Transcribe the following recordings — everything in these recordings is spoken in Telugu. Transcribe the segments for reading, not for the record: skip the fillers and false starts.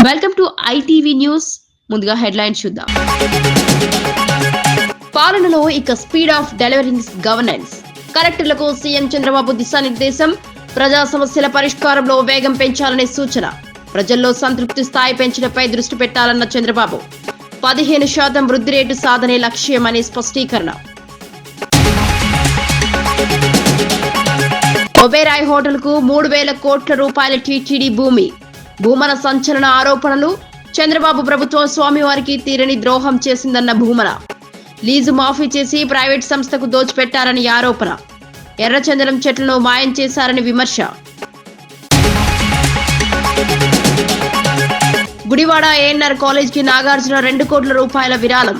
Welcome to ITV news. ముందుగా హెడ్లైన్స్ చూద్దాం. పాలనలో ఇక స్పీడ్ ఆఫ్ డెలివరింగ్ గవర్నెన్స్. కలెక్టర్లకు సీఎం చంద్రబాబు దిశానిర్దేశం. ప్రజా సమస్యల పరిష్కారంలో వేగం పెంచాలనే సూచన. ప్రజల్లో సంతృప్తి స్థాయి పెంచడంపై దృష్టి పెట్టాలన్న చంద్రబాబు. 15% వృద్ధి రేటు సాధనే లక్ష్యమని స్పష్టీకరణ. ఒబేరాయ్ హోటల్ కు 3,000 కోట్ల రూపాయల టీటీడీ భూమి. భూమన సంచలన ఆరోపణలు. చంద్రబాబు ప్రభుత్వం స్వామివారికి తీరని ద్రోహం చేసిందన్న భూమన. లీజు మాఫీ చేసి ప్రైవేట్ సంస్థకు దోచిపెట్టారని ఆరోపణ. ఎర్రచందనం చెట్లను మాయం చేశారని విమర్శ. గుడివాడ ఏఎన్ఆర్ కాలేజీకి నాగార్జున 2 కోట్ల రూపాయల విరాళం.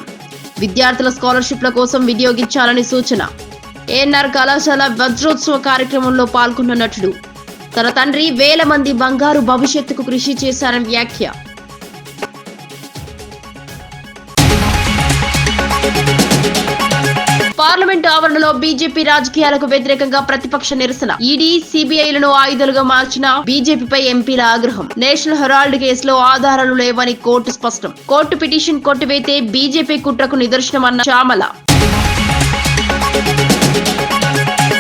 విద్యార్థుల స్కాలర్షిప్ల కోసం వినియోగించాలని సూచన. ఏఎన్ఆర్ కళాశాల వజ్రోత్సవ కార్యక్రమంలో పాల్గొన్న నటుడు. తన తండ్రి వేల మంది బంగారు భవిష్యత్తుకు కృషి చేశారని వ్యాఖ్య. పార్లమెంట్ ఆవరణలో బీజేపీ రాజకీయాలకు వ్యతిరేకంగా ప్రతిపక్ష నిరసన. ఈడీ, సిబిఐలను ఆయుధాలుగా మార్చిన బీజేపీపై ఎంపీల ఆగ్రహం. నేషనల్ హెరాల్డ్ కేసులో ఆధారాలు లేవని కోర్టు స్పష్టం. కోర్టు పిటిషన్ కొట్టివేతే బీజేపీ కుట్రకు నిదర్శనమన్న చామల.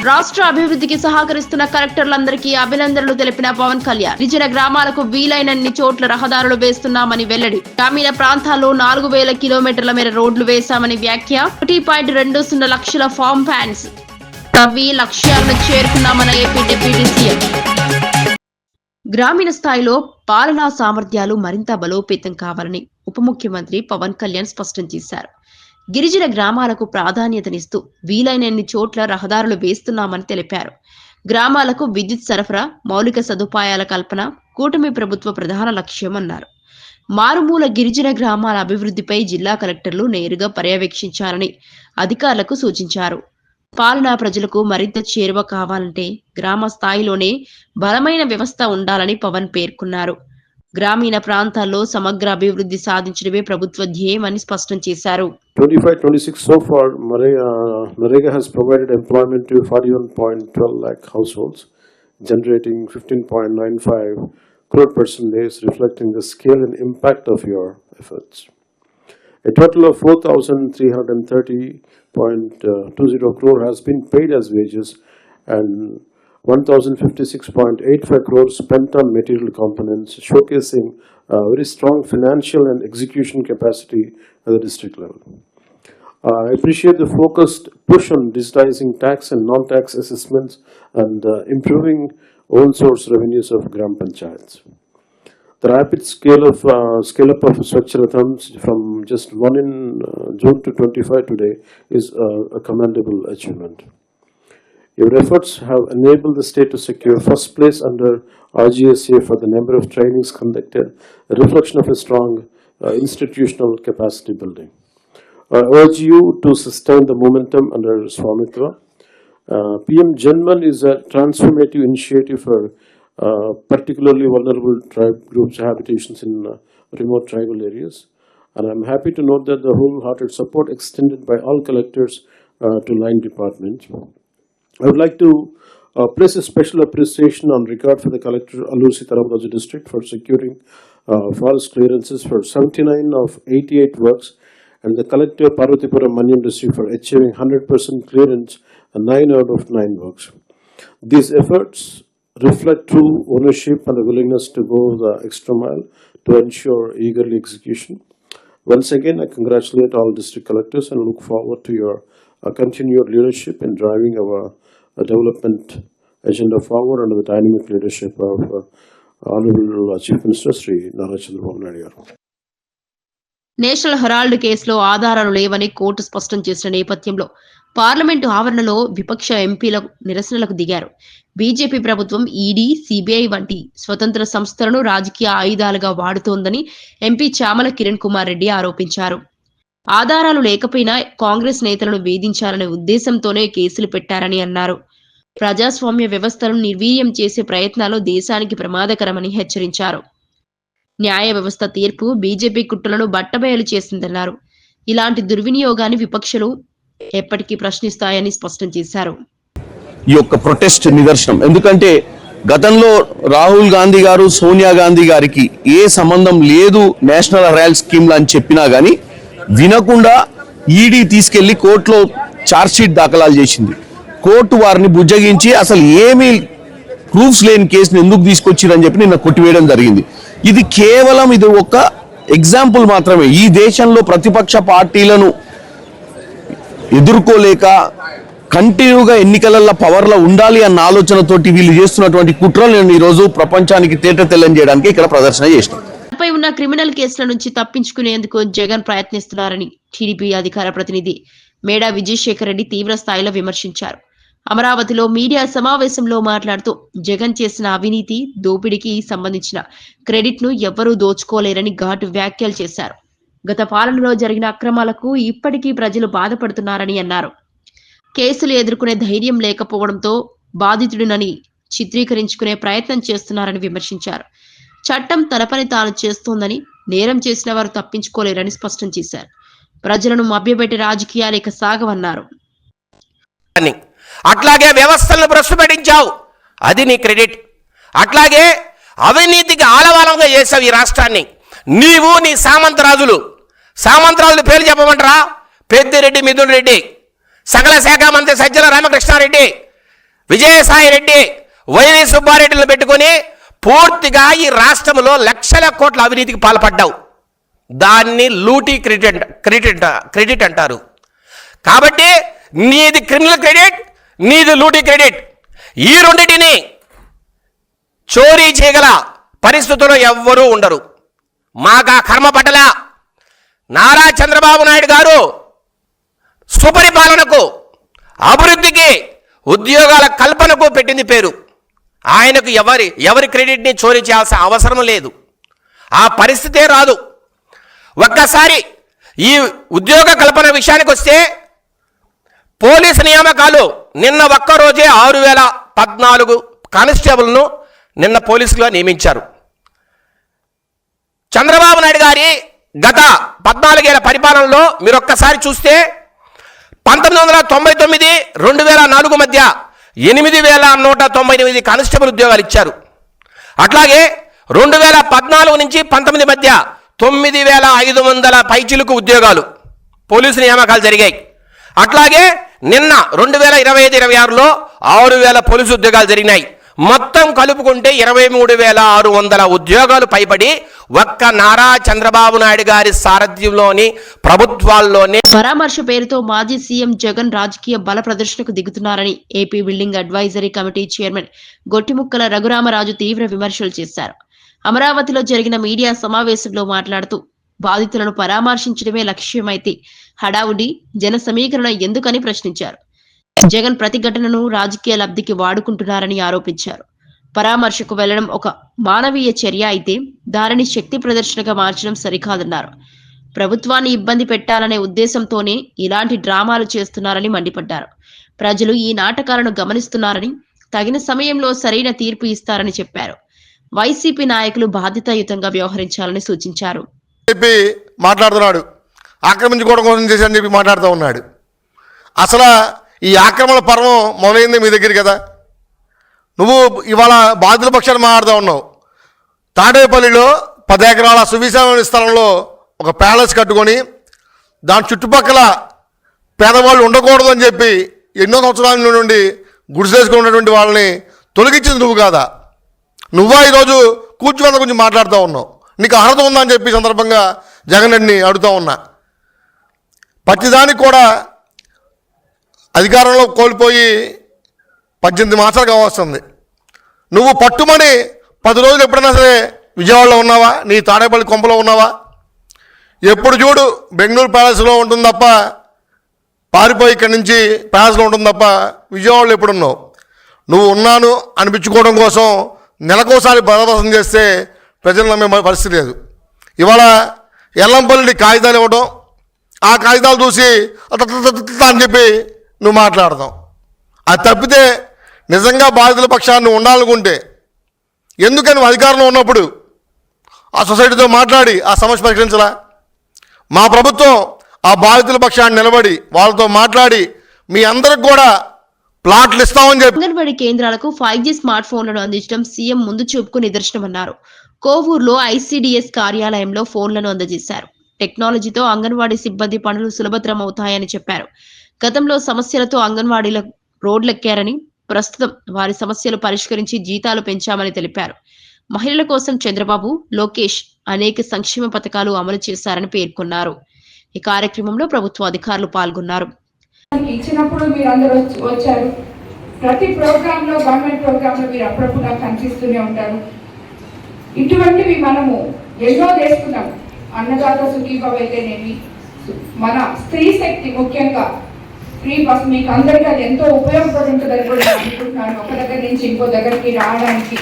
రాష్ట్ర అభివృద్ధికి సహకరిస్తున్న కలెక్టర్లందరికీ అభినందనలు తెలిపిన పవన్ కళ్యాణ్. గిరిజన గ్రామాలకు వీలైనన్ని చోట్ల రహదారులు వేస్తున్నామని వెల్లడి. గ్రామీణ ప్రాంతాల్లో 4,000 కిలోమీటర్ల మేర రోడ్లు వేశామని వ్యాఖ్య. 1.20 లక్షల ఫామ్ ఫ్యాన్స్ తవ్వి లక్ష్యాలను చేరుకున్నామన్న ఏపీ డిప్యూటీ సీఎం. గ్రామీణ స్థాయిలో పాలనా సామర్థ్యాలు మరింత బలోపేతం కావాలని ఉప ముఖ్యమంత్రి పవన్ కళ్యాణ్ స్పష్టం చేశారు. గిరిజన గ్రామాలకు ప్రాధాన్యతనిస్తూ వీలైనన్ని చోట్ల రహదారులు వేస్తున్నామని తెలిపారు. గ్రామాలకు విద్యుత్ సరఫరా, మౌలిక సదుపాయాల కల్పన కూటమి ప్రభుత్వ ప్రధాన లక్ష్యమన్నారు. మారుమూల గిరిజన గ్రామాల అభివృద్ధిపై జిల్లా కలెక్టర్లు నేరుగా పర్యవేక్షించాలని అధికారులకు సూచించారు. పాలనా ప్రజలకు మరింత చేరువ కావాలంటే గ్రామ స్థాయిలోనే బలమైన వ్యవస్థ ఉండాలని పవన్ పేర్కొన్నారు. గ్రామీణ ప్రాంతాల్లో సమగ్ర అభివృద్ధి సాధించడమే ప్రభుత్వ ధ్యేయమని స్పష్టం చేశారు. 25-26 so far, Narega has provided employment to 41.12 lakh households, generating 15.95 crore person days, reflecting the scale and impact of your efforts. A total of 4,330.20 crore has been paid as wages and 1,056.85 crores spent on material components, showcasing very strong financial and execution capacity at the district level. I appreciate the focused push on digitizing tax and non-tax assessments and improving own source revenues of Gram Panchayats. The rapid scale-up of Swachh Rathams from just 1 in June to 25 today is a commendable achievement. Your efforts have enabled the state to secure first place under RGSA for the number of trainings conducted, a reflection of a strong institutional capacity building. I urge you to sustain the momentum under Swamitva. PM Janman is a transformative initiative for particularly vulnerable tribe groups' habitations in remote tribal areas. And I'm happy to note that the wholehearted support extended by all collectors to line department. I would like to place a special appreciation on record for the collector Allur Sitaramraju district for securing forest clearances for 79 of 88 works, and the collector Parvatipuram Manyam district for achieving 100% clearance and 9 out of 9 works. These efforts reflect true ownership and the willingness to go the extra mile to ensure eagerly execution. Once again, I congratulate all district collectors and look forward to your continued leadership in driving our development agenda forward under the dynamic leadership of Honorable Chief Minister Sri Nara Chandrababu Naidu garu. National Herald కేసులో ఆధారాలు లేవని కోర్టు స్పష్టం చేసిన నేపథ్యంలో పార్లమెంటు ఆవరణలో విపక్ష ఎంపీల నిరసనలకు దిగారు. బీజేపీ ప్రభుత్వం ఈడీ, సిబిఐ వంటి స్వతంత్ర సంస్థలను రాజకీయ ఆయుధాలుగా వాడుతోందని ఎంపీ చామల కిరణ్ కుమార్ రెడ్డి ఆరోపించారు. ఆధారాలు లేకపోయినా కాంగ్రెస్ నేతలను వేధించాలనే ఉద్దేశంతోనే కేసులు పెట్టారని అన్నారు. ప్రజాస్వామ్య వ్యవస్థను నిర్వీర్యం చేసే ప్రయత్నాలు దేశానికి ప్రమాదకరమని హెచ్చరించారు. న్యాయ వ్యవస్థ తీర్పు బీజేపీ కుట్రలను బట్టబయలు చేసిందన్నారు. ఇలాంటి దుర్వినియోగాన్ని విపక్షాలు ఎప్పటికీ ప్రశ్నిస్తాయని స్పష్టం చేశారు. ఈ యొక్క ప్రొటెస్ట్ నిదర్శనం. ఎందుకంటే గతంలో రాహుల్ గాంధీ గారు సోనియా గాంధీ గారికి ఏ సంబంధం లేదు నేషనల్ హెరాల్డ్ స్కీమ్లు అని చెప్పినా కానీ వినకుండా ఈడీ తీసుకెళ్లి కోర్టులో ఛార్జ్షీట్ దాఖలాలు చేసింది. కోర్టు వారిని బుజ్జగించి అసలు ఏమీ ప్రూఫ్స్ లేని కేసుని ఎందుకు తీసుకొచ్చిరని చెప్పి నిన్న కొట్టివేయడం జరిగింది. ఇది కేవలం ఇది ఒక ఎగ్జాంపుల్ మాత్రమే. ఈ దేశంలో ప్రతిపక్ష పార్టీలను ఎదుర్కోలేక కంటిన్యూగా ఎన్నికలలో పవర్లో ఉండాలి అన్న ఆలోచనతోటి వీళ్ళు చేస్తున్నటువంటి కుట్రలను ఈరోజు ప్రపంచానికి తేట తెల్లం చేయడానికి ఇక్కడ ప్రదర్శన చేసినాం. పై ఉన్న క్రిమినల్ కేసుల నుంచి తప్పించుకునేందుకు జగన్ ప్రయత్నిస్తున్నారని టీడీపీ అధికార ప్రతినిధి మేడా విజయశేఖర్ రెడ్డి తీవ్ర స్థాయిలో విమర్శించారు. అమరావతిలో మీడియా సమావేశంలో మాట్లాడుతూ జగన్ చేసిన అవినీతి దోపిడీకి సంబంధించిన క్రెడిట్ ను ఎవ్వరూ దోచుకోలేరని ఘాటు వ్యాఖ్యలు చేశారు. గత పాలనలో జరిగిన అక్రమాలకు ఇప్పటికీ ప్రజలు బాధపడుతున్నారని అన్నారు. కేసులు ఎదుర్కొనే ధైర్యం లేకపోవడంతో బాధితుడినని చిత్రీకరించుకునే ప్రయత్నం చేస్తున్నారని విమర్శించారు. చట్టం తన పని తాను చేస్తోందని, నేరం చేసిన వారు తప్పించుకోలేరని స్పష్టం చేశారు. ప్రజలను మభ్యపెట్టే రాజకీయాలు ఇక సాగవన్నారు. అట్లాగే వ్యవస్థలను భ్రష్టుపట్టించావు, అది నీ క్రెడిట్. అట్లాగే అవినీతికి ఆలవాలంగా చేసావు ఈ రాష్ట్రాన్ని. నీవు నీ సామంతరాజుల పేరు చెప్పమంటారా? పెద్దిరెడ్డి మిథున్ రెడ్డి, సకల శాఖ మంత్రి సజ్జల రామకృష్ణారెడ్డి, విజయసాయి రెడ్డి, వైవి సుబ్బారెడ్డిని పెట్టుకొని పూర్తిగా ఈ రాష్ట్రంలో లక్షల కోట్ల అవినీతికి పాల్పడ్డావు. దాన్ని లూటీ క్రెడిట్ అంటారు. కాబట్టి నీది క్రిమినల్ క్రెడిట్, నీది లూటీ క్రెడిట్. ఈ రెండింటిని చోరీ చేయగల పరిస్థితుల్లో ఎవ్వరూ ఉండరు. మాకా కర్మ పట్టలా. నారా చంద్రబాబు నాయుడు గారు సుపరిపాలనకు, అభివృద్ధికి, ఉద్యోగాల కల్పనకు పెట్టింది పేరు. ఆయనకు ఎవరి క్రెడిట్ని చోరీ చేయాల్సిన అవసరం లేదు. ఆ పరిస్థితే రాదు. ఒక్కసారి ఈ ఉద్యోగ కల్పన విషయానికి వస్తే పోలీసు నియామకాలు నిన్న ఒక్కరోజే 6014 కానిస్టేబుల్ను నిన్న పోలీసులుగా నియమించారు. చంద్రబాబు నాయుడు గారి గత 14 ఏళ్ల పరిపాలనలో మీరు ఒక్కసారి చూస్తే 1999 2004 మధ్య 8198 కానిస్టేబుల్ ఉద్యోగాలు ఇచ్చారు. అట్లాగే 2014 నుంచి 19 మధ్య 9500 పైచిలుకు ఉద్యోగాలు పోలీసు నియామకాలు జరిగాయి. అట్లాగే నిన్న 2025-26లో 6000 పోలీసు ఉద్యోగాలు జరిగినాయి. మొత్తం కలుపుకుంటే 23,600 ఉద్యోగాలు పైబడి ఒక్క నారా చంద్రబాబు నాయుడు గారి సారథ్యంలోని ప్రభుత్వాల్లోనే. పరామర్శ పేరుతో మాజీ సీఎం జగన్ రాజకీయ బల ప్రదర్శనకు దిగుతున్నారని AP building advisory committee chairman Gottimukkala Raghuramaraju తీవ్ర విమర్శలు చేశారు. అమరావతిలో జరిగిన మీడియా సమావేశంలో మాట్లాడుతూ బాధితులను పరామర్శించడమే లక్ష్యమైతే హడావుడి జన సమీకరణ ఎందుకని ప్రశ్నించారు. జగన్ ప్రతిఘటనను రాజకీయ లబ్ధికి వాడుకుంటున్నారని ఆరోపించారు. పరామర్శకు వెళ్లడం ఒక మానవీయ చర్య అయితే దానిని శక్తి ప్రదర్శనగా మార్చడం సరికాదన్నారు. ప్రభుత్వాన్ని ఇబ్బంది పెట్టాలనే ఉద్దేశంతోనే ఇలాంటి డ్రామాలు చేస్తున్నారని మండిపడ్డారు. ప్రజలు ఈ నాటకాలను గమనిస్తున్నారని, తగిన సమయంలో సరైన తీర్పు ఇస్తారని చెప్పారు. వైసీపీ నాయకులు బాధ్యతాయుతంగా వ్యవహరించాలని సూచించారు. మాట్లాడుతున్నాడు, ఆక్రమించుకోవడం కోసం చేశారని చెప్పి మాట్లాడుతూ ఉన్నాడు. అసలు ఈ ఆక్రమణ పర్వం మొదలైంది మీ దగ్గర కదా. నువ్వు ఇవాళ బాధితుల పక్షాన్ని మాట్లాడుతూ ఉన్నావు. తాడేపల్లిలో 10 ఎకరాల సువిశాలమైన స్థలంలో ఒక ప్యాలెస్ కట్టుకొని దాని చుట్టుపక్కల పేదవాళ్ళు ఉండకూడదు అని చెప్పి ఎన్నో సంవత్సరాల నుండి గుడిసేసుకున్నటువంటి వాళ్ళని తొలగించింది నువ్వు కాదా? నువ్వా ఈరోజు కూర్చున్న గురించి మాట్లాడుతూ ఉన్నావు. నీకు అర్హత ఉందా అని చెప్పి సందర్భంగా జగన్ రెడ్డిని అడుగుతూ ఉన్నా. ప్రతిదానికి కూడా అధికారంలో కోల్పోయి 18 మాసాలు కావస్తుంది. నువ్వు పట్టుమని 10 రోజులు ఎప్పుడైనా సరే విజయవాడలో ఉన్నావా? నీ తాడేపల్లి కొంపలో ఉన్నావా? ఎప్పుడు చూడు బెంగళూరు ప్యాలెస్లో ఉంటుంది తప్ప, పారిపోయి ఇక్కడి నుంచి ప్యాలెస్లో ఉంటుంది తప్ప విజయవాడలో ఎప్పుడున్నావు? నువ్వు ఉన్నాను అనిపించుకోవడం కోసం నెలకోసారి బలవసం చేస్తే ప్రజలు నమ్మే పరిస్థితి లేదు. ఇవాళ ఎల్లంపల్లి కాగితాలు ఇవ్వడం, ఆ కాగితాలు చూసి అని చెప్పి నువ్వు మాట్లాడతాం. అది తప్పితే నిజంగా బాధితుల పక్షాన్ని ఉండాలనుకుంటే ఎందుకని నువ్వు అధికారంలో ఉన్నప్పుడు ఆ సొసైటీతో మాట్లాడి ఆ సమస్య పరిష్కరించలా? మా ప్రభుత్వం ఆ బాధితుల పక్షాన్ని నిలబడి వాళ్ళతో మాట్లాడి మీ అందరికి కూడా ప్లాట్లు ఇస్తామని చెప్పి అంగన్వాడీ కేంద్రాలకు 5G స్మార్ట్ ఫోన్లను అందించడం సీఎం ముందు చూపుకు నిదర్శనమన్నారు. కోవూరులో ఐసీడీఎస్ కార్యాలయంలో ఫోన్లను అందజేశారు. టెక్నాలజీతో అంగన్వాడీ సిబ్బంది పనులు సులభతరం అవుతాయని చెప్పారు. గతంలో సమస్యలతో అంగన్వాడీల రోడ్లెక్కారని, ప్రస్తుతం వారి సమస్యలు పరిష్కరించి జీతాలు పెంచామని తెలిపారు. మహిళల కోసం చంద్రబాబు, లోకేష్ అనేక సంక్షేమ పథకాలు అమలు చేశారని పేర్కొన్నారు. ఈ కార్యక్రమంలో ప్రభుత్వ అధికారులు పాల్గొన్నారు. ఇచ్చినప్పుడు మీరు అందరూ వచ్చారు. ప్రతి ప్రోగ్రామ్ లో, గవర్నమెంట్ ప్రోగ్రామ్ లో మీరు అప్పుడప్పుడు నాకు కనిపిస్తూనే ఉంటారు. ఇటువంటివి మనము ఎన్నో చేస్తున్నాం. అన్నదాత సుఖీభావ అయితేనేమి, మన స్త్రీ శక్తి, ముఖ్యంగా ఫ్రీ బస్ మీకు అందరికీ అది ఎంతో ఉపయోగపడుతుందని కూడా నేను అనుకుంటున్నాను. ఒక దగ్గర నుంచి ఇంకో దగ్గరికి రావడానికి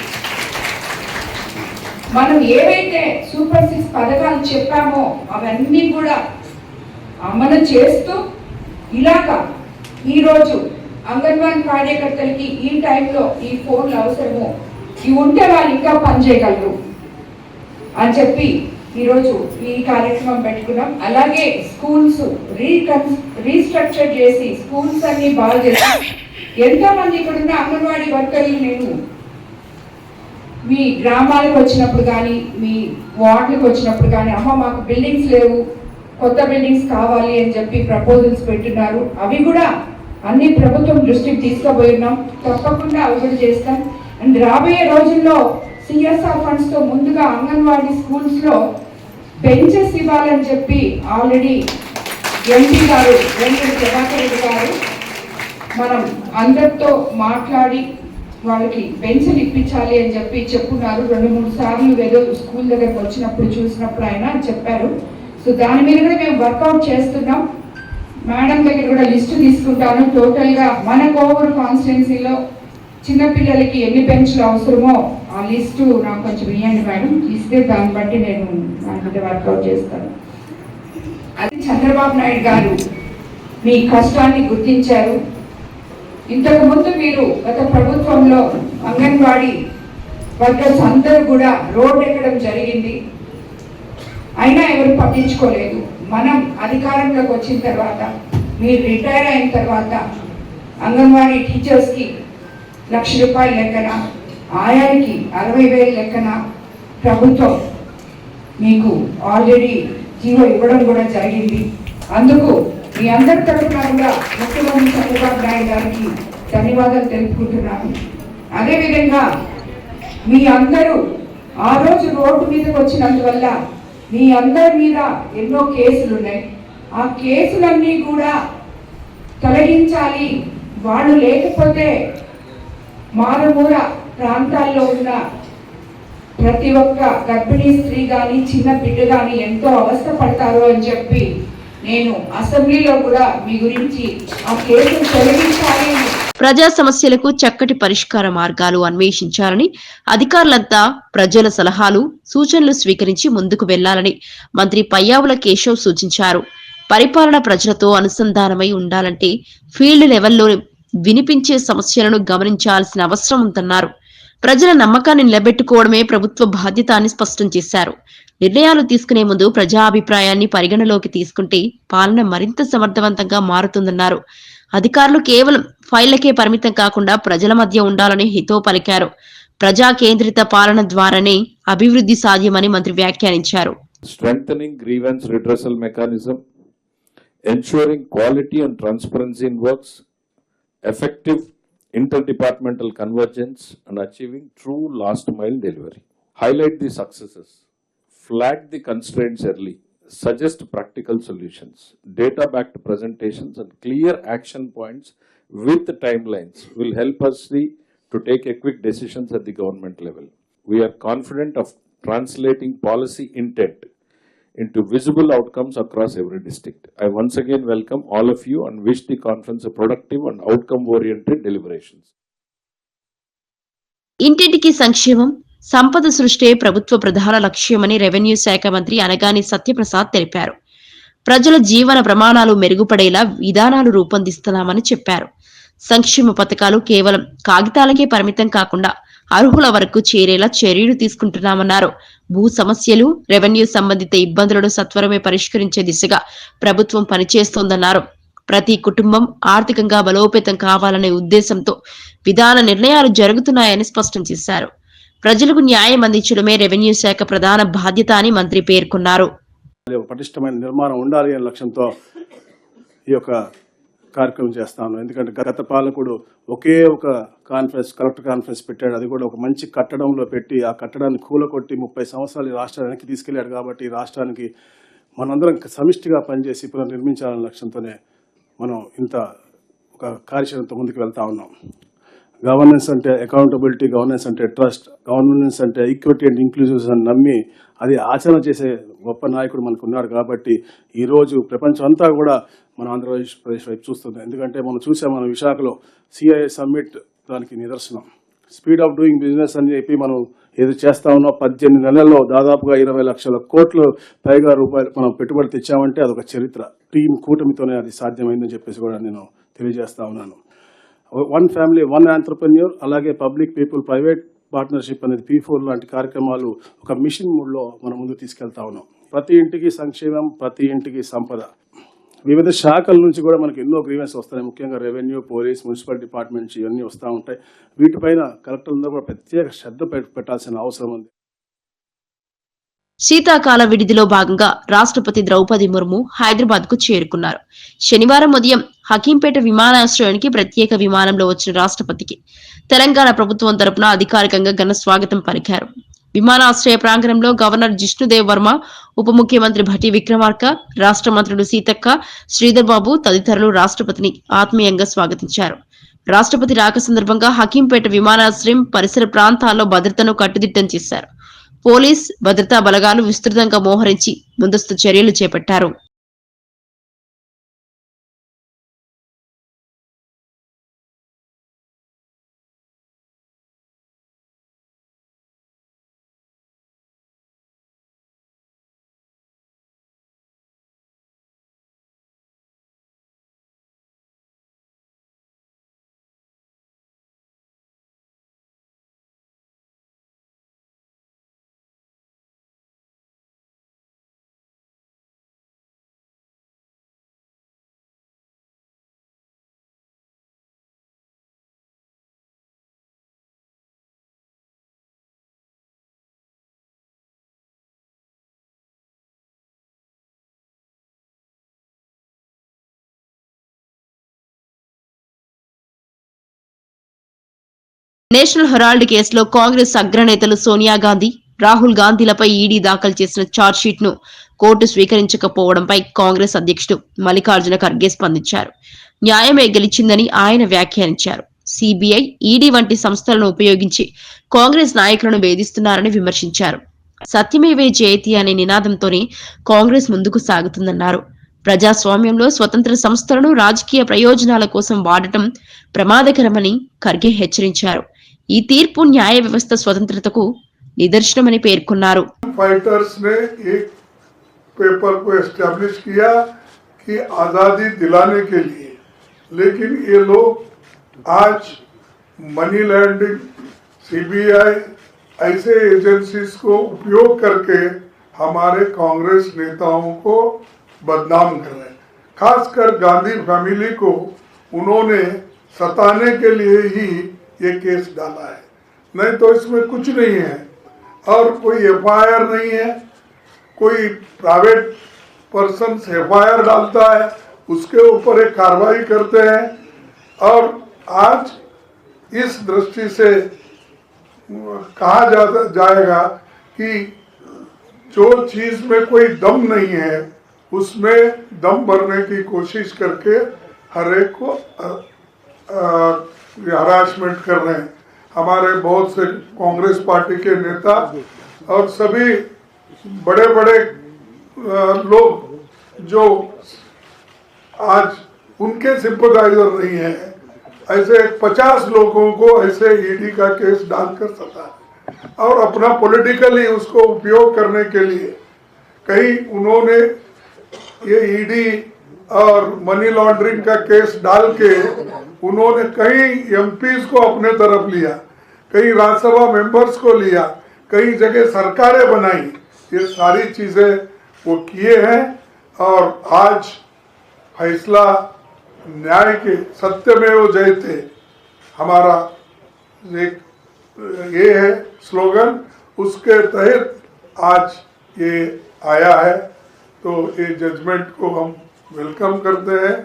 మనం ఏవైతే సూపర్ 6 పథకాలు చెప్పామో అవన్నీ కూడా అమలు చేస్తూ ఇలాగా ఈరోజు అంగన్వాడీ కార్యకర్తలకి ఈ టైంలో ఈ ఫోన్లు అవసరము, ఇవి ఉంటే వాళ్ళు ఇంకా పనిచేయగలరు అని చెప్పి ఈరోజు ఈ కార్యక్రమం పెట్టుకున్నాం. అలాగే స్కూల్స్ రీస్ట్రక్చర్ చేసి స్కూల్స్ అన్ని బాగా చేసి ఎంతో మంది ఇక్కడ ఉన్న అంగన్వాడీ వర్కర్లు నేను మీ గ్రామాలకు వచ్చినప్పుడు కానీ, మీ వార్డులకు వచ్చినప్పుడు కానీ, అమ్మ మాకు బిల్డింగ్స్ లేవు, కొత్త బిల్డింగ్స్ కావాలి అని చెప్పి ప్రపోజల్స్ పెట్టున్నారు. అవి కూడా అన్ని ప్రభుత్వం దృష్టికి తీసుకుపోయినాం. తప్పకుండా అవి కూడా చేస్తాం. అండ్ రాబోయే రోజుల్లో సిఎస్ఆర్ ఫండ్స్ తో ముందుగా అంగన్వాడీ స్కూల్స్ లో బెంచెస్ ఇవ్వాలని చెప్పి ఆల్రెడీ ఎంపీ గారు వెంకట ప్రభాకర్ రెడ్డి గారు మనం అందరితో మాట్లాడి వాళ్ళకి బెంచ్లు ఇప్పించాలి అని చెప్పి చెప్పున్నారు. 2-3 సార్లు ఏదో స్కూల్ దగ్గరకు వచ్చినప్పుడు చూసినప్పుడు ఆయన చెప్పారు. సో దాని మీద కూడా మేము వర్కౌట్ చేస్తున్నాం. మేడం దగ్గర కూడా లిస్టు తీసుకుంటాను. టోటల్గా మన కోవూరు కాన్స్టిట్యున్సీలో చిన్నపిల్లలకి ఎన్ని బెంచ్లు అవసరమో ఆ లిస్టు నాకు కొంచెం ఇవ్వండి మేడం. ఇస్తే దాన్ని బట్టి నేను దాని మీద వర్కౌట్ చేస్తాను. అది చంద్రబాబు నాయుడు గారు మీ కష్టాన్ని గుర్తించారు. ఇంతకు ముందు మీరు గత ప్రభుత్వంలో అంగన్వాడీ వర్కర్స్ అందరూ కూడా రోడ్డు ఎక్కడం జరిగింది. అయినా ఎవరు పట్టించుకోలేదు. మనం అధికారంలోకి వచ్చిన తర్వాత, మీరు రిటైర్ అయిన తర్వాత అంగన్వాడీ టీచర్స్కి 1,00,000 రూపాయల లెక్కన, ఆయానికి 60,000 లెక్కన ప్రభుత్వం మీకు ఆల్రెడీ జీవో ఇవ్వడం కూడా జరిగింది. అందుకు మీ అందరి తరఫున కూడా ముఖ్యమంత్రి చంద్రబాబు నాయుడు గారికి ధన్యవాదాలు తెలుపుకుంటున్నాను. అదేవిధంగా మీ అందరూ ఆ రోజు రోడ్డు మీదకి వచ్చినందువల్ల మీ అందరి మీద ఎన్నో కేసులు ఉన్నాయి. ఆ కేసులన్నీ కూడా తొలగించాలి. వాళ్ళు లేకపోతే మారుమూల ప్రాంతాల్లో ఉన్న ప్రతి ఒక్క గర్భిణీ స్త్రీ కానీ, చిన్న బిడ్డ కానీ ఎంతో అవస్థ పడతారు అని చెప్పి నేను అసెంబ్లీలో కూడా మీ గురించి ఆ కేసును తొలగించాలి. ప్రజా సమస్యలకు చక్కటి పరిష్కార మార్గాలు అన్వేషించాలని, అధికారులంతా ప్రజల సలహాలు, సూచనలు స్వీకరించి ముందుకు వెళ్లాలని మంత్రి పయ్యావుల కేశవ్ సూచించారు. పరిపాలన ప్రజలతో అనుసంధానమై ఉండాలంటే ఫీల్డ్ లెవెల్లో వినిపించే సమస్యలను గమనించాల్సిన అవసరం ఉందన్నారు. ప్రజల నమ్మకాన్ని నిలబెట్టుకోవడమే ప్రభుత్వ బాధ్యత అని స్పష్టం చేశారు. నిర్ణయాలు తీసుకునే ముందు ప్రజా అభిప్రాయాన్ని పరిగణలోకి తీసుకుంటే పాలన మరింత సమర్థవంతంగా మారుతుందన్నారు. అధికారులు కేవలం ఫైళ్లకే పరిమితం కాకుండా ప్రజల మధ్య ఉండాలని హితవు పలికారు. ప్రజా కేంద్రిత పాలన ద్వారానే అభివృద్ధి సాధ్యమని మంత్రి వ్యాఖ్యానించారు. Strengthening grievance redressal mechanism, ensuring quality and transparency in works, effective interdepartmental convergence and achieving true last mile delivery. Highlight the successes, flag the constraints early, suggest practical solutions, data-backed presentations and clear action points with timelines will help us to take quick decisions at the government level. We are confident of translating policy intent into visible outcomes across every district. I once again welcome all of you and wish the conference a productive and outcome-oriented deliberations. ఇంటింటికి సంక్షేమం, సంపద సృష్టే ప్రభుత్వ ప్రధాన లక్ష్యమని రెవెన్యూ శాఖ మంత్రి అనగాని సత్యప్రసాద్ తెలిపారు. ప్రజల జీవన ప్రమాణాలు మెరుగుపడేలా విధానాలు రూపొందిస్తున్నామని చెప్పారు. సంక్షేమ పథకాలు కేవలం కాగితాలకే పరిమితం కాకుండా అర్హుల వరకు చేరేలా చర్యలు తీసుకుంటున్నామన్నారు. భూ సమస్యలు, రెవెన్యూ సంబంధిత ఇబ్బందులను సత్వరమే పరిష్కరించే దిశగా ప్రభుత్వం పనిచేస్తోందన్నారు. ప్రతి కుటుంబం ఆర్థికంగా బలోపేతం కావాలనే ఉద్దేశంతో విధాన నిర్ణయాలు జరుగుతున్నాయని స్పష్టం చేశారు. ప్రజలకు న్యాయం అందించడమే రెవెన్యూ శాఖ ప్రధాన బాధ్యత అని మంత్రి పేర్కొన్నారు. పటిష్టమైన నిర్మాణం ఉండాలి అనే లక్ష్యంతో ఈ యొక్క కార్యక్రమం చేస్తాను. ఎందుకంటే గత పాలకుడు ఒకే ఒక కలెక్టర్ కాన్ఫరెన్స్ పెట్టాడు. అది కూడా ఒక మంచి కట్టడంలో పెట్టి ఆ కట్టడాన్ని కూలకొట్టి 30 సంవత్సరాలు ఈ రాష్ట్రానికి తీసుకెళ్లాడు. కాబట్టి ఈ రాష్ట్రానికి మనందరం సమిష్టిగా పనిచేసి పునర్నిర్మించాలనే లక్ష్యంతోనే మనం ఇంత ఒక కార్యాచరణతో ముందుకు వెళ్తా ఉన్నాం. గవర్నెన్స్ అంటే అకౌంటబిలిటీ, గవర్నెన్స్ అంటే ట్రస్ట్, గవర్నెన్స్ అంటే ఈక్విటీ అండ్ ఇంక్లూజివ్స్ అని నమ్మి అది ఆచరణ చేసే గొప్ప నాయకుడు మనకు ఉన్నాడు. కాబట్టి ఈరోజు ప్రపంచం అంతా కూడా మన ఆంధ్రప్రదేశ్ వైపు చూస్తుంది. ఎందుకంటే మనం చూసాం, మన విశాఖలో సిఐ సమ్మిట్ దానికి నిదర్శనం. స్పీడ్ ఆఫ్ డూయింగ్ బిజినెస్ అని చెప్పి మనం ఏది చేస్తా ఉన్నాం, 18 నెలల్లో దాదాపుగా 20 లక్షల కోట్లు పైగా రూపాయలు మనం పెట్టుబడి తెచ్చామంటే అదొక చరిత్ర. టీం కూటమితోనే అది సాధ్యమైందని చెప్పేసి కూడా నేను తెలియజేస్తా ఉన్నాను. వన్ ఫ్యామిలీ వన్ ఆంటర్‌ప్రెన్యూర్, అలాగే పబ్లిక్ పీపుల్ ప్రైవేట్ పార్ట్నర్షిప్ అనేది P4 లాంటి కార్యక్రమాలు ఒక మిషన్ మోడ్లో మనం ముందు తీసుకెళ్తా ఉన్నాం. ప్రతి ఇంటికి సంక్షేమం, ప్రతి ఇంటికి సంపద. వివిధ శాఖల నుంచి కూడా మనకి ఎన్నో గ్రీవెన్స్ వస్తాయి. ముఖ్యంగా రెవెన్యూ, పోలీస్, మున్సిపల్ డిపార్ట్మెంట్స్ ఇవన్నీ వస్తూ ఉంటాయి. వీటిపైన కలెక్టర్లందరూ కూడా ప్రత్యేక శ్రద్ధ పెట్టాల్సిన అవసరం ఉంది. శీతాకాల విడిదిలో భాగంగా రాష్ట్రపతి ద్రౌపది ముర్ము హైదరాబాద్ కు చేరుకున్నారు. శనివారం ఉదయం హకీంపేట విమానాశ్రయానికి ప్రత్యేక విమానంలో వచ్చిన రాష్ట్రపతికి తెలంగాణ ప్రభుత్వం తరపున అధికారికంగా ఘన స్వాగతం పలికారు. విమానాశ్రయ ప్రాంగణంలో గవర్నర్ జిష్ణుదేవ్ వర్మ, ఉప ముఖ్యమంత్రి భట్టి విక్రమార్క, రాష్ట్ర మంత్రులు సీతక్క, శ్రీధర్ బాబు తదితరులు రాష్ట్రపతిని ఆత్మీయంగా స్వాగతించారు. రాష్ట్రపతి రాక సందర్భంగా హకీంపేట విమానాశ్రయం పరిసర ప్రాంతాల్లో భద్రతను కట్టుదిట్టం చేశారు. పోలీస్, భద్రతా బలగాలు విస్తృతంగా మోహరించి ముందస్తు చర్యలు చేపట్టారు. నేషనల్ హెరాల్డ్ కేసులో కాంగ్రెస్ అగ్రనేతలు సోనియా గాంధీ, రాహుల్ గాంధీలపై ఈడీ దాఖలు చేసిన ఛార్జ్ షీట్ ను కోర్టు స్వీకరించకపోవడంపై కాంగ్రెస్ అధ్యక్షుడు మల్లికార్జున ఖర్గే స్పందించారు. న్యాయమే గెలిచిందని ఆయన వ్యాఖ్యానించారు. సిబిఐ, ఈడీ వంటి సంస్థలను ఉపయోగించి కాంగ్రెస్ నాయకులను వేధిస్తున్నారని విమర్శించారు. సత్యమేవే జయతి అనే నినాదంతోనే కాంగ్రెస్ ముందుకు సాగుతుందన్నారు. ప్రజాస్వామ్యంలో స్వతంత్ర సంస్థలను రాజకీయ ప్రయోజనాల కోసం వాడటం ప్రమాదకరమని ఖర్గే హెచ్చరించారు. ఈ తీర్పు న్యాయ వ్యవస్థ స్వతంత్రతకు నిదర్శనమని పేర్కొన్నారు. फाइटर्स ने एक पेपर को एस्टैब्लिश किया कि आज़ादी दिलाने के लिए, लेकिन ये लोग आज मनी लैंडिंग, सीबीआई ऐसे एजेंसीज को उपयोग करके हमारे कांग्रेस नेताओं को बदनाम कर रहे हैं. खासकर गांधी फैमिली को उन्होंने सताने के लिए ही ये केस डाला है, नहीं तो इसमें कुछ नहीं है और कोई एफआईआर नहीं है. कोई प्राइवेट पर्सन एफआईआर डालता है, उसके ऊपर एक कार्रवाई करते हैं. और आज इस दृष्टि से कहा जाएगा कि जो चीज में कोई दम नहीं है उसमें दम भरने की कोशिश करके हर एक को हरासमेंट कर रहे हैं. हमारे बहुत से कांग्रेस पार्टी के नेता और सभी बड़े बड़े लोग जो आज उनके सिंपथाइजर नहीं है, ऐसे 50 लोगों को ऐसे ईडी का केस डालकर सता और अपना पॉलिटिकली उसको उपयोग करने के लिए कहीं उन्होंने ये ईडी और मनी लॉन्ड्रिंग का केस डाल के उन्होंने कई एमपीज को अपने तरफ लिया, कई राज्यसभा मेंबर्स को लिया, कई जगह सरकारें बनाई. ये सारी चीजें वो किए हैं और आज फैसला न्याय के सत्यमेव जयते हमारा एक ये है स्लोगन, उसके तहत आज ये आया है। तो ये जजमेंट को हम वेलकम करते हैं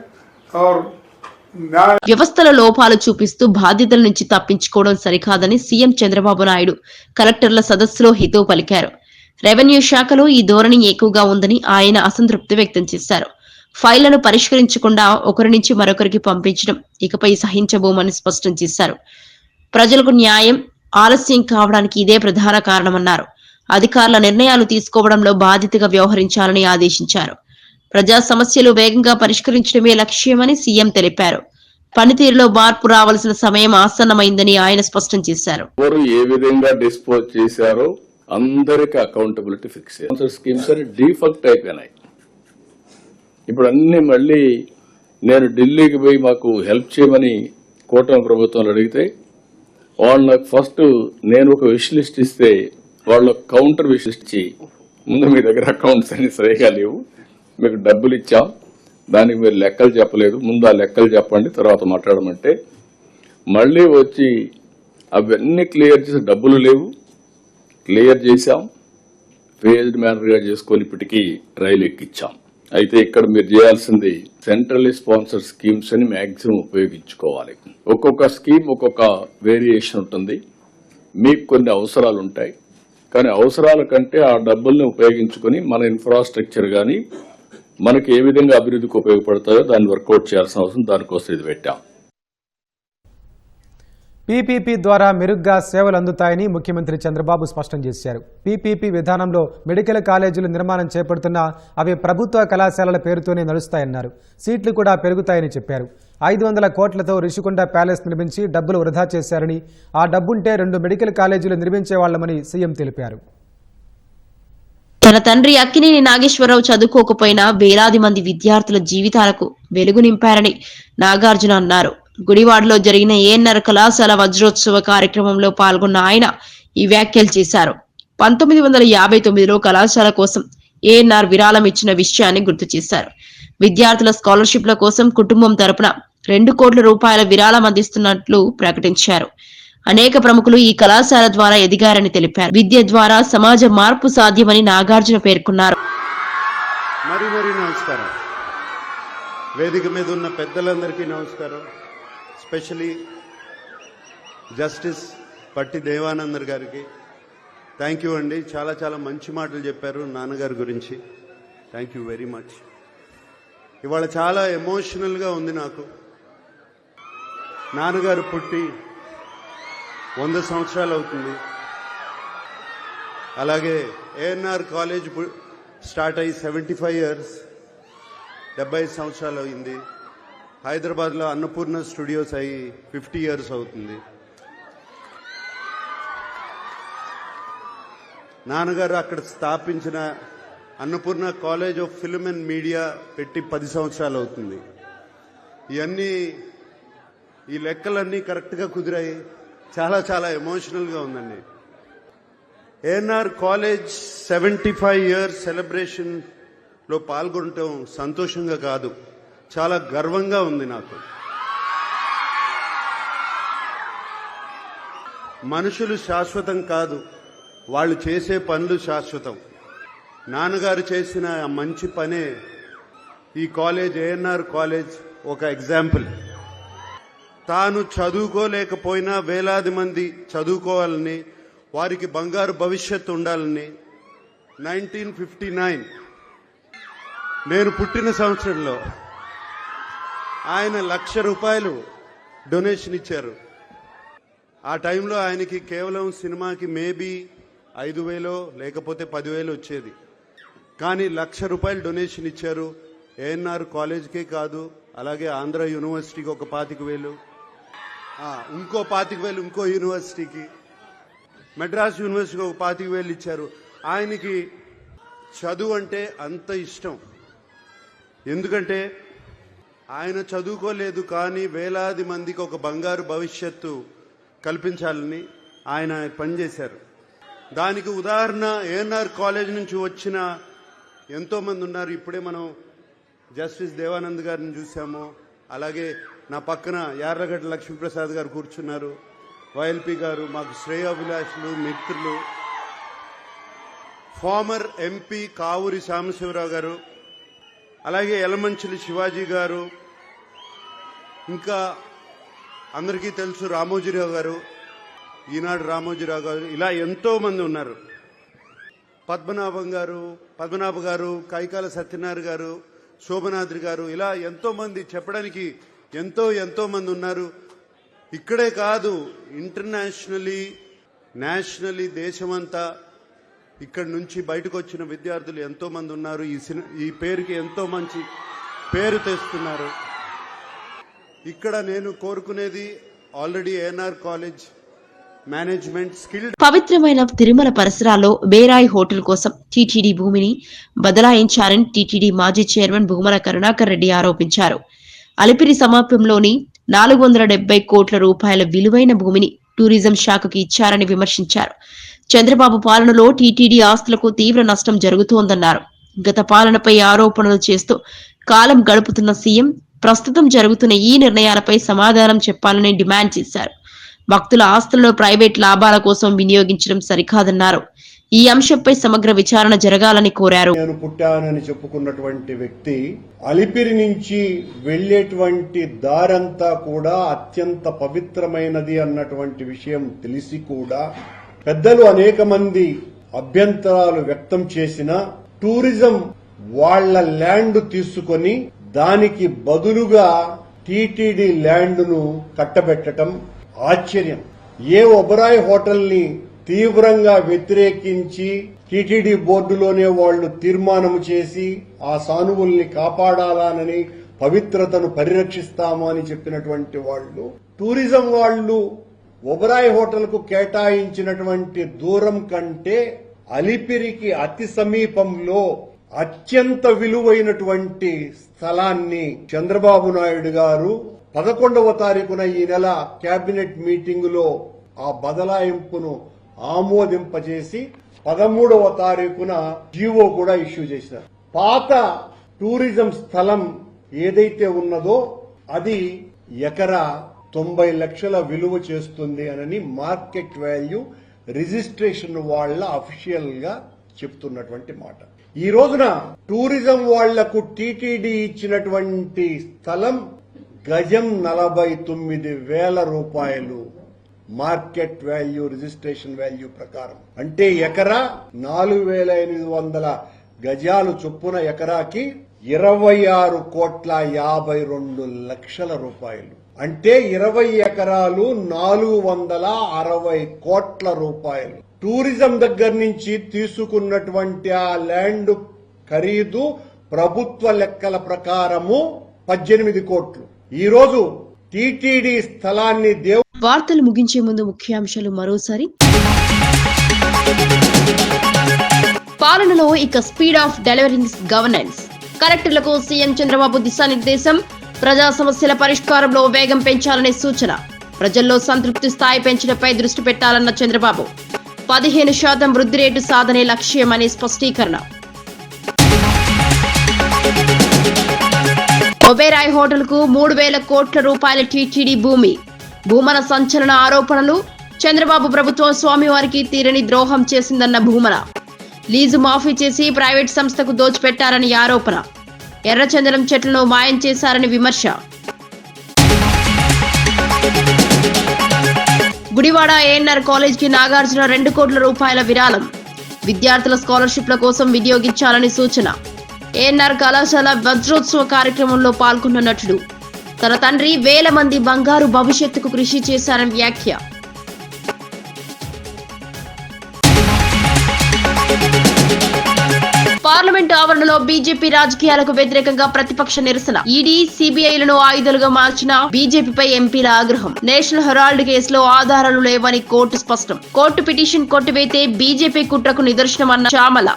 और न्याय వ్యవస్థల లోపాలు చూపిస్తూ బాధ్యతల నుంచి తప్పించుకోవడం సరికాదని సీఎం చంద్రబాబు నాయుడు కలెక్టర్ల సదస్సులో హితవు పలికారు. రెవెన్యూ శాఖలో ఈ ధోరణి ఎక్కువగా ఉందని ఆయన అసంతృప్తి వ్యక్తం చేశారు. ఫైళ్లను పరిష్కరించకుండా ఒకరి నుంచి మరొకరికి పంపించడం ఇకపై సహించబోమని స్పష్టం చేశారు. ప్రజలకు న్యాయం ఆలస్యం కావడానికి ఇదే ప్రధాన కారణమన్నారు. అధికారుల నిర్ణయాలు తీసుకోవడంలో బాధ్యతగా వ్యవహరించాలని ఆదేశించారు. ప్రజా సమస్యలు వేగంగా పరిష్కరించడమే లక్ష్యమని సీఎం తెలిపారు. పనితీరులో మార్పు రావాల్సిన సమయం ఆసన్నమైందని ఆయన స్పష్టం చేశారు. ఎవరు ఏ విధంగా డిస్పోజ్ చేశారో అందరికి అకౌంటబిలిటీ ఫిక్స్ చేయాలి. స్కీమ్స్ అని డిఫాల్ట్ అయిపోయినాయి. ఇప్పుడు అన్ని మళ్ళీ నేను ఢిల్లీకి పోయి మాకు హెల్ప్ చేయమని కూటమి ప్రభుత్వంలో అడిగితే వాళ్ళు నాకు ఫస్ట్ నేను ఒక విష్ లిస్ట్ ఇస్తే వాళ్ళు కౌంటర్ విష్ లిస్ట్ ఇచ్చి ముందు మీ దగ్గర అకౌంట్స్ అన్ని సరిగా లేవు, మీకు డబ్బులు ఇచ్చాం, దానికి మీరు లెక్కలు చెప్పలేదు, ముందు ఆ లెక్కలు చెప్పండి తర్వాత మాట్లాడమంటే మళ్ళీ వచ్చి అవన్నీ క్లియర్ చేసి డబ్బులు లేవు, క్లియర్ చేశాం, ఫేజ్డ్ మేనర్గా చేసుకొని ఇప్పటికీ రైలు ఎక్కించాం. అయితే ఇక్కడ మీరు చేయాల్సింది సెంట్రల్లీ స్పాన్సర్ స్కీమ్స్ అని మ్యాక్సిమం ఉపయోగించుకోవాలి. ఒక్కొక్క స్కీమ్ ఒక్కొక్క వేరియేషన్ ఉంటుంది. మీకు కొన్ని అవసరాలు ఉంటాయి, కానీ అవసరాల కంటే ఆ డబ్బుల్ని ఉపయోగించుకుని మన ఇన్ఫ్రాస్ట్రక్చర్ కానీ మనకి ఏ విధంగా అభివృద్ధికి ఉపయోగపడతాయో దాన్ని వర్కౌట్ చేయాల్సిన అవసరం, దానికోసం ఇది పెట్టాం. పీపీపీ ద్వారా మెరుగ్గా సేవలు అందుతాయని ముఖ్యమంత్రి చంద్రబాబు స్పష్టం చేశారు. పీపీపీ విధానంలో మెడికల్ కాలేజీలు నిర్మాణం చేపడుతున్నా అవి ప్రభుత్వ కళాశాలల పేరుతోనే నడుస్తాయన్నారు. సీట్లు కూడా పెరుగుతాయని చెప్పారు. 500 కోట్లతో రిషికొండ ప్యాలెస్ నిర్మించి డబ్బులు వృధా చేశారని, ఆ డబ్బుంటే 2 మెడికల్ కాలేజీలు నిర్మించేవాళ్లమని సీఎం తెలిపారు. తన తండ్రి అక్కినేని నాగేశ్వరరావు చదువుకోకపోయినా వేలాది మంది విద్యార్థుల జీవితాలకు వెలుగు నింపారని నాగార్జున అన్నారు. గుడివాడలో జరిగిన ఏఎన్ఆర్ కళాశాల వజ్రోత్సవ కార్యక్రమంలో పాల్గొన్న ఆయన ఈ వ్యాఖ్యలు చేశారు. 1959లో కళాశాల కోసం ఏఎన్ఆర్ విరాళం ఇచ్చిన విషయాన్ని గుర్తు చేశారు. విద్యార్థుల స్కాలర్షిప్ల కోసం కుటుంబం తరపున 2 కోట్ల రూపాయల విరాళం అందిస్తున్నట్లు ప్రకటించారు. అనేక ప్రముఖులు ఈ కళాశాల ద్వారా ఎదిగారని తెలిపారు. విద్య ద్వారా సమాజ మార్పు సాధ్యమని నాగార్జున పేర్కొన్నారు. మరి నమస్కారం. వేదిక మీద ఉన్న పెద్దలందరికీ నమస్కారం. స్పెషలీ జస్టిస్ పట్టి దేవానందర్ గారికి థ్యాంక్ యూ అండి. చాలా చాలా మంచి మాటలు చెప్పారు నాన్నగారి గురించి. Thank you very much. ఇవాళ చాలా ఎమోషనల్గా ఉంది నాకు. నాన్నగారు పుట్టి 100 సంవత్సరాలు అవుతుంది. అలాగే ఏఎన్ఆర్ కాలేజ్ స్టార్ట్ అయ్యి 75 ఇయర్స్, 75 సంవత్సరాలు అయింది. హైదరాబాద్లో అన్నపూర్ణ స్టూడియోస్ అయ్యి 50 ఇయర్స్ అవుతుంది. నాన్నగారు అక్కడ స్థాపించిన Annapurna college of film and media పెట్టి 10 సంవత్సరాలు అవుతుంది. ఇవన్నీ ఈ లెక్కలన్నీ కరెక్ట్గా కుదిరాయి. చాలా చాలా ఎమోషనల్గా ఉందండి. ఏఎన్ఆర్ కాలేజ్ 75 ఇయర్స్ సెలబ్రేషన్లో పాల్గొనటం సంతోషంగా కాదు, చాలా గర్వంగా ఉంది నాకు. మనుషులు శాశ్వతం కాదు, వాళ్ళు చేసే పనులు శాశ్వతం. నాన్నగారు చేసిన మంచి పనే ఈ కాలేజ్, ఏఎన్ఆర్ కాలేజ్ ఒక ఎగ్జాంపుల్. తాను చదువుకోలేకపోయినా వేలాది మంది చదువుకోవాలని, వారికి బంగారు భవిష్యత్తు ఉండాలని 1959 నేను పుట్టిన సంవత్సరంలో ఆయన ₹1,00,000 డొనేషన్ ఇచ్చారు. ఆ టైంలో ఆయనకి కేవలం సినిమాకి మేబీ 5,000 లేకపోతే 10,000 వచ్చేది. కానీ ₹1,00,000 డొనేషన్ ఇచ్చారు. ఏఎన్ఆర్ కాలేజ్కే కాదు, అలాగే ఆంధ్ర యూనివర్సిటీకి ఒక 25,000, ఇంకో 25,000 ఇంకో యూనివర్సిటీకి, మెడ్రాస్ యూనివర్సిటీకి ఒక 25,000 ఇచ్చారు. ఆయనకి చదువు అంటే అంత ఇష్టం. ఎందుకంటే ఆయన చదువుకోలేదు, కానీ వేలాది మందికి ఒక బంగారు భవిష్యత్తు కల్పించాలని ఆయన పనిచేశారు. దానికి ఉదాహరణ ఏఎన్ఆర్ కాలేజ్ నుంచి వచ్చిన ఎంతోమంది ఉన్నారు. ఇప్పుడే మనం జస్టిస్ దేవానంద్ గారిని చూసాము, అలాగే నా పక్కన యార్లగడ్డ లక్ష్మీప్రసాద్ గారు కూర్చున్నారు, వైఎల్పి గారు, మాకు శ్రేయోభిలాషులు, మిత్రులు, ఫార్మర్ ఎంపీ కావూరి సాంబశివరావు గారు, అలాగే యలమంచిలి శివాజీ గారు, ఇంకా అందరికీ తెలుసు రామోజీరావు గారు, ఈనాడు రామోజీరావు గారు, ఇలా ఎంతోమంది ఉన్నారు. పద్మనాభ గారు, కైకాల సత్యనారాయణ గారు, శోభనాద్రి గారు, ఇలా ఎంతోమంది చెప్పడానికి ఎంతో మంది ఉన్నారు. ఇక్కడే కాదు, ఇంటర్నేషనలీ, నేషనలీ, దేశమంతా ఇక్కడి నుంచి బయటకు వచ్చిన విద్యార్థులు ఎంతోమంది ఉన్నారు. ఈ పేరుకి ఎంతో మంచి పేరు తెస్తున్నారు. ఇక్కడ నేను కోరుకునేది already ANR college management skill. పవిత్రమైన తిరుమల పరిసరాల్లో బేరాయి హోటల్ కోసం టీటీడీ భూమిని బదలాయించారని టీటీడీ మాజీ చైర్మన్ భూమన కరుణాకర్ రెడ్డి ఆరోపించారు. అలిపిరి సమీపంలోని 470 కోట్ల రూపాయల విలువైన భూమిని టూరిజం శాఖకు ఇచ్చారని విమర్శించారు. చంద్రబాబు పాలనలో టీటీడీ ఆస్తులకు తీవ్ర నష్టం జరుగుతోందన్నారు. గత పాలనపై ఆరోపణలు చేస్తూ కాలం గడుపుతున్న సీఎం ప్రస్తుతం జరుగుతున్న ఈ నిర్ణయాలపై సమాధానం చెప్పాలని డిమాండ్ చేశారు. భక్తుల ఆస్తులను ప్రైవేట్ లాభాల కోసం వినియోగించడం సరికాదన్నారు. ఈ అంశంపై సమగ్ర విచారణ జరగాలని కోరారు. నేను పుట్టానని చెప్పుకున్నటువంటి వ్యక్తి అలిపిరి నుంచి వెళ్లేటువంటి దారంతా కూడా అత్యంత పవిత్రమైనది అన్నటువంటి విషయం తెలిసి కూడా పెద్దలు అనేక మంది అభ్యంతరాలు వ్యక్తం చేసిన టూరిజం వాళ్ల ల్యాండ్ తీసుకొని దానికి బదులుగా టీటీడీ ల్యాండ్ ను కట్టబెట్టడం ఆశ్చర్యం. ఏ ఒబరాయ్ హోటల్ ని తీవ్రంగా వ్యతిరేకించి టీటీడీ బోర్డులోనే వాళ్లు తీర్మానం చేసి ఆ సానువుల్ని కాపాడాలని, పవిత్రతను పరిరక్షిస్తాము అని చెప్పినటువంటి వాళ్లు, టూరిజం వాళ్లు ఒబరాయ్ హోటల్ కు కేటాయించినటువంటి దూరం కంటే అలిపిరికి అతి సమీపంలో అత్యంత విలువైనటువంటి స్థలాన్ని చంద్రబాబు నాయుడు గారు 11వ తారీఖున ఈ నెల కేబినెట్ మీటింగ్ లో ఆ బదలాయింపును ఆమోదింపజేసి 13వ తారీఖున జీవో కూడా ఇష్యూ చేశారు. పాత టూరిజం స్థలం ఏదైతే ఉన్నదో అది ఎకరా 90 లక్షల విలువ చేస్తుంది అని మార్కెట్ వాల్యూ రిజిస్ట్రేషన్ వాళ్ల అఫీషియల్ గా చెప్తున్నటువంటి మాట. ఈ రోజున టూరిజం వాళ్లకు టీటీడీ ఇచ్చినటువంటి స్థలం గజం 49,000 రూపాయలు మార్కెట్ వాల్యూ, రిజిస్ట్రేషన్ వాల్యూ ప్రకారం. అంటే ఎకరా 4,800 గజాలు చొప్పున ఎకరాకి 26,52,00,000 రూపాయలు. అంటే 20 ఎకరాలు 460 కోట్ల రూపాయలు. టూరిజం దగ్గర నుంచి తీసుకున్నటువంటి ఆ ల్యాండ్ ఖరీదు ప్రభుత్వ లెక్కల ప్రకారము 18 కోట్లు. ఈ రోజు టీటీడీ స్థలాన్ని వార్తలు ముగించే ముందు ముఖ్యాంశాలు మరోసారి. పాలనలో ఇక స్పీడ్ ఆఫ్ డెలివరింగ్ గవర్నెన్స్. కలెక్టర్లకు సీఎం చంద్రబాబు దిశానిర్దేశం. ప్రజా సమస్యల పరిష్కారంలో వేగం పెంచాలనే సూచన. ప్రజల్లో సంతృప్తి స్థాయి పెంచడంపై దృష్టి పెట్టాలన్న చంద్రబాబు. 15% వృద్ధి రేటు సాధనే లక్ష్యమనే స్పష్టీకరణ. ఒబేరాయ్ హోటల్ కు 3,000 కోట్ల రూపాయల టీటీడీ భూమి. భూమన సంచలన ఆరోపణలు. చంద్రబాబు ప్రభుత్వం స్వామివారికి తీరని ద్రోహం చేసిందన్న భూమన. లీజు మాఫీ చేసి ప్రైవేట్ సంస్థకు దోచిపెట్టారని ఆరోపణ. ఎర్రచందనం చెట్లను మాయం చేశారని విమర్శ. గుడివాడ ఏఎన్ఆర్ కాలేజ్ కి నాగార్జున 2 కోట్ల రూపాయల విరాళం. విద్యార్థుల స్కాలర్షిప్ల కోసం వినియోగించాలని సూచన. ఏఎన్ఆర్ కళాశాల వజ్రోత్సవ కార్యక్రమంలో పాల్గొన్న నటుడు. తన తండ్రి వేల మంది బంగారు భవిష్యత్తుకు కృషి చేశారని వ్యాఖ్య. పార్లమెంట్ ఆవరణలో బీజేపీ రాజకీయాలకు వ్యతిరేకంగా ప్రతిపక్ష నిరసన. ఈడీ, సిబిఐలను ఆయుధాలుగా మార్చిన బీజేపీపై ఎంపీల ఆగ్రహం. నేషనల్ హెరాల్డ్ కేసులో ఆధారాలు లేవని కోర్టు స్పష్టం. కోర్టు పిటిషన్ కొట్టివేతే బీజేపీ కుట్రకు నిదర్శనమన్న చామల.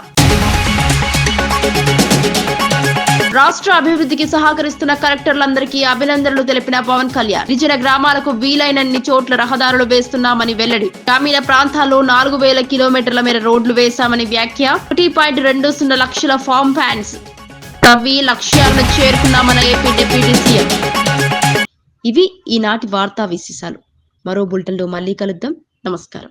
రాష్ట్ర అభివృద్ధికి సహకరిస్తున్న కలెక్టర్లందరికీ అభినందనలు తెలిపిన పవన్ కళ్యాణ్. గిరిజన గ్రామాలకు వీలైనన్ని చోట్ల రహదారులు వేస్తున్నామని వెల్లడి. గ్రామీణ ప్రాంతాల్లో 4,000 కిలోమీటర్ల మేర రోడ్లు వేశామని వ్యాఖ్య. 1.20 లక్షల ఫామ్ ఫ్యాన్స్. తవ్వి లక్ష్యాలను చేరుకున్నామన్న ఏపీ డిప్యూటీ సీఎం. ఇవి ఈనాటి వార్తా విశేషాలు. మరో బులెటిన్లో మళ్ళీ కలుద్దాం. నమస్కారం.